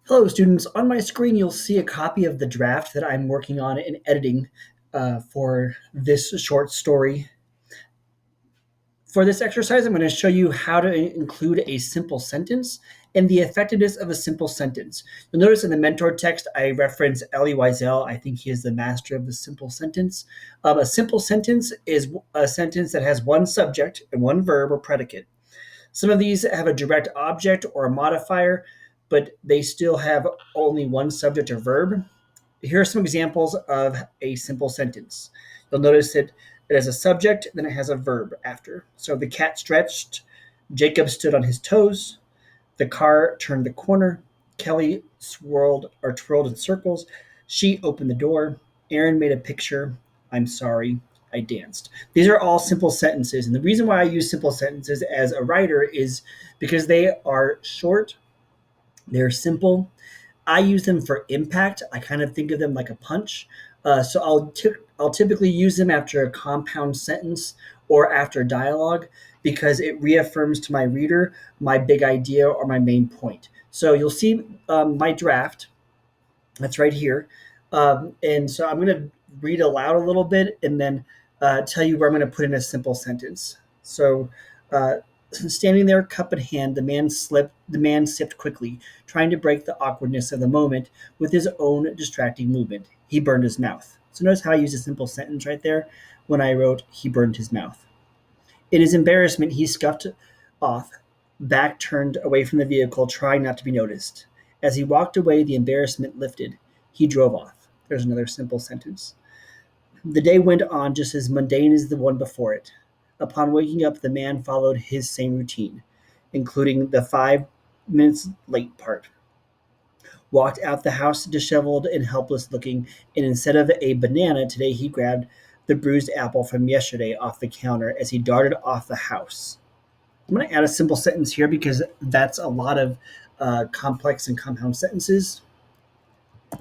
Hello, students. On my screen, you'll see a copy of the draft that I'm working on and editing for this short story. For this exercise, I'm going to show you how to include a simple sentence and the effectiveness of a simple sentence. You'll notice in the mentor text, I reference Elie Wiesel. I think he is the master of the simple sentence. A simple sentence is a sentence that has one subject and one verb or predicate. Some of these have a direct object or a modifier, but they still have only one subject or verb. Here are some examples of a simple sentence. You'll notice that it has a subject, then it has a verb after. So the cat stretched, Jacob stood on his toes, the car turned the corner, Kelly swirled or twirled in circles, she opened the door, Aaron made a picture, I'm sorry, I danced. These are all simple sentences. And the reason why I use simple sentences as a writer is because they are short, they're simple, I use them for impact. I kind of think of them like a punch. So I'll typically use them after a compound sentence or after dialogue because it reaffirms to my reader my big idea or my main point. So you'll see my draft. That's right here. And so I'm going to read aloud a little bit and then tell you where I'm going to put in a simple sentence. So, uh, standing there, cup in hand, The man sipped quickly, trying to break the awkwardness of the moment with his own distracting movement. He burned his mouth. So notice how I used a simple sentence right there when I wrote he burned his mouth. In his embarrassment, he scuffed off, back turned away from the vehicle, trying not to be noticed. As he walked away, the embarrassment lifted. He drove off. There's another simple sentence. The day went on just as mundane as the one before it. Upon waking up, the man followed his same routine, including the 5 minutes late part. Walked out the house disheveled and helpless looking, and instead of a banana, today he grabbed the bruised apple from yesterday off the counter as he darted off the house. I'm going to add a simple sentence here because that's a lot of complex and compound sentences. I'm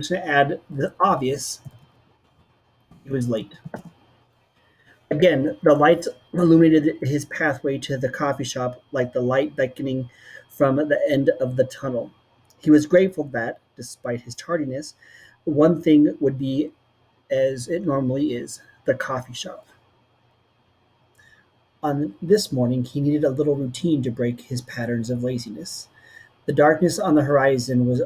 just going to add the obvious. He was late. Again, the lights illuminated his pathway to the coffee shop like the light beckoning from the end of the tunnel. He was grateful that, despite his tardiness, one thing would be as it normally is the coffee shop. On this morning, he needed a little routine to break his patterns of laziness. The darkness on the horizon was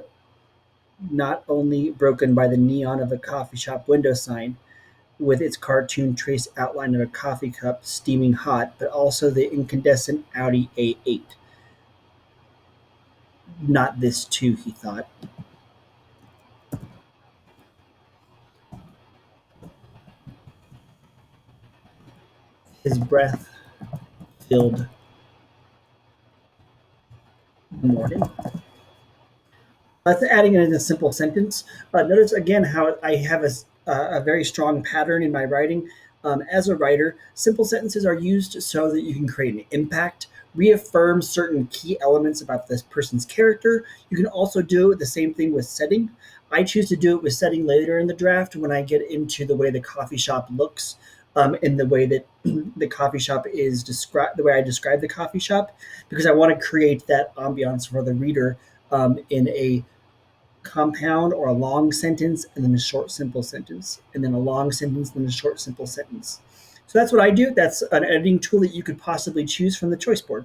not only broken by the neon of a coffee shop window sign, with its cartoon traced outline of a coffee cup steaming hot, but also the incandescent Audi A8. Not this too, he thought. His breath filled the morning. That's adding it in a simple sentence. Notice again how I have a very strong pattern in my writing. As a writer, simple sentences are used so that you can create an impact, reaffirm certain key elements about this person's character. You can also do the same thing with setting. I choose to do it with setting later in the draft when I get into the way the coffee shop looks, in the way that the coffee shop is described, the way I describe the coffee shop, because I want to create that ambiance for the reader in a compound or a long sentence and then a short simple sentence and then a long sentence and then a short simple sentence. So that's what I do. That's an editing tool that you could possibly choose from the choice board.